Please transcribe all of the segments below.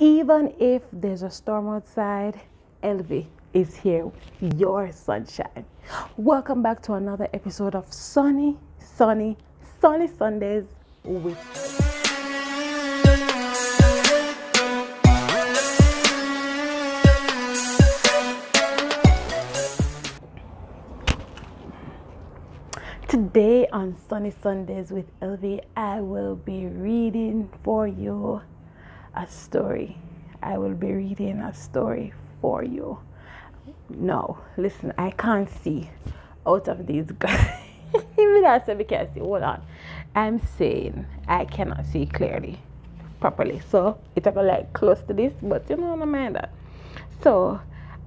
Even if there's a storm outside, Elvy is here with your sunshine. Welcome back to another episode of Sunny Sundays with. Today on Sunny Sundays with Elvy, I will be reading for you a story. I will be reading a story for you. No, listen, I can't see out of these guys. Even I said we can't see. Hold on. I'm saying I cannot see clearly, properly. So it's like close to this, but you know, no mind that. So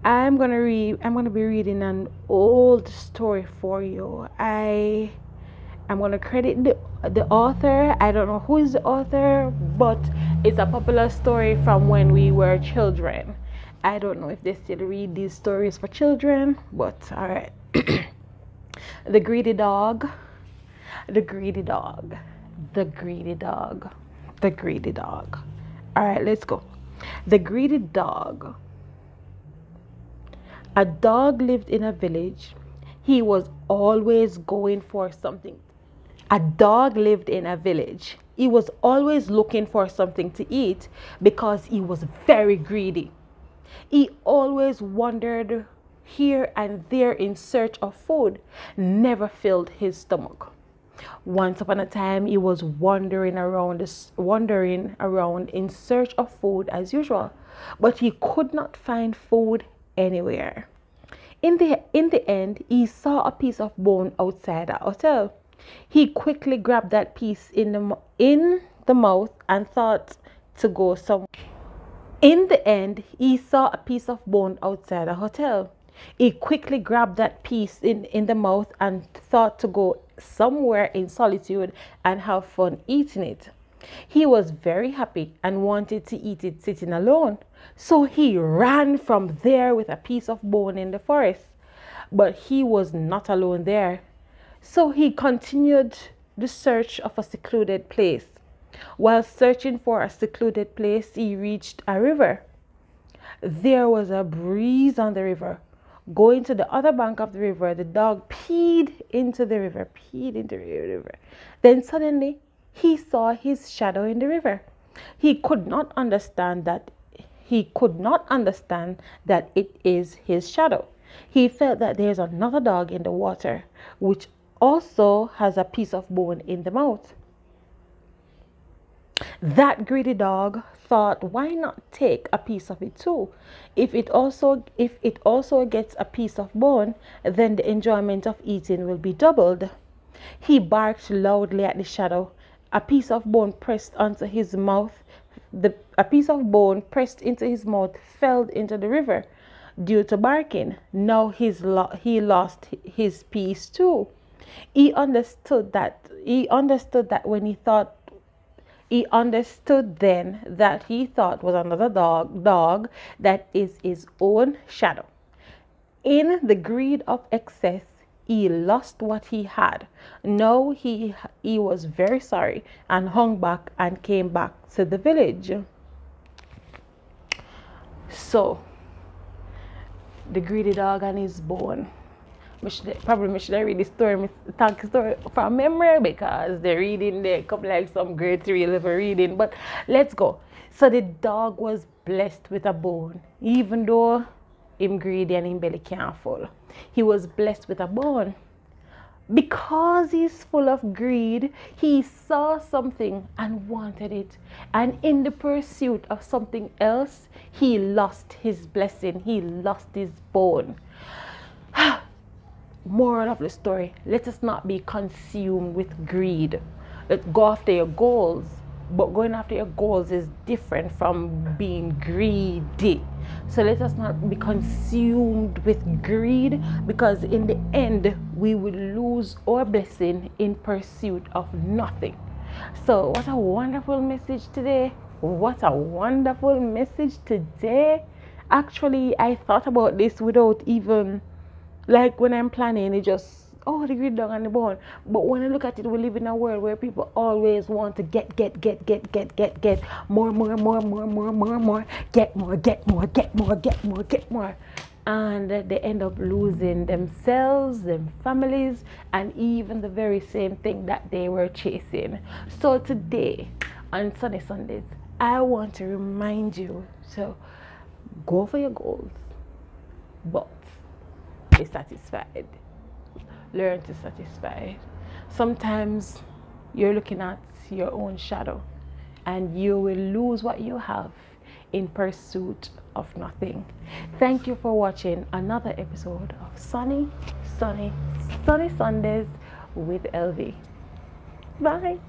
I'm gonna be reading an old story for you. I'm gonna credit the author. I don't know who is the author, but it's a popular story from when we were children. I don't know if they still read these stories for children, but all right. The greedy dog, the greedy dog, the greedy dog, the greedy dog. All right, let's go. The greedy dog. A dog lived in a village. He was always going for something. A dog lived in a village. He was always looking for something to eat because he was very greedy. He always wandered here and there in search of food, never filled his stomach. Once upon a time, he was wandering around in search of food as usual, but he could not find food anywhere. In the end, he saw a piece of bone outside a hotel. He quickly grabbed that piece in the mouth and thought to go somewhere. In the end, he saw a piece of bone outside a hotel. He quickly grabbed that piece in the mouth and thought to go somewhere in solitude and have fun eating it. He was very happy and wanted to eat it sitting alone. So he ran from there with a piece of bone in the forest. But he was not alone there. So he continued the search of a secluded place. While searching for a secluded place, he reached a river. There was a breeze on the river. Going to the other bank of the river, the dog peed into the river. Then suddenly, he saw his shadow in the river. He could not understand that it is his shadow. He felt that there's another dog in the water, which also has a piece of bone in the mouth. That greedy dog thought, why not take a piece of it too? If it also gets a piece of bone, then the enjoyment of eating will be doubled. He barked loudly at the shadow. A piece of bone pressed onto his mouth. A piece of bone pressed into his mouth fell into the river due to barking. Now he lost his piece too. He understood then that he thought was another dog that is his own shadow. In the greed of excess, he lost what he had. Now he was very sorry and hung back and came back to the village. So, the greedy dog and his bone. I should read the story from memory because the reading there come like some grade 3 level reading. But let's go. So the dog was blessed with a bone, even though him greedy and him belly can't full. He was blessed with a bone. Because he's full of greed, he saw something and wanted it. And in the pursuit of something else, he lost his blessing. He lost his bone. Moral of the story, let us not be consumed with greed. Let's go after your goals. But going after your goals is different from being greedy. So let us not be consumed with greed, because in the end, we will lose our blessing in pursuit of nothing. So what a wonderful message today. What a wonderful message today. Actually, I thought about this without even, like when I'm planning, it just oh, the grid down and the bone. But when I look at it, we live in a world where people always want to get more, get more. And they end up losing themselves, their families, and even the very same thing that they were chasing. So today, on Sunny Sundays, I want to remind you to go for your goals, but be satisfied. Learn to satisfy. Sometimes you're looking at your own shadow and you will lose what you have in pursuit of nothing. Thank you for watching another episode of Sunny Sundays with Elvy. Bye.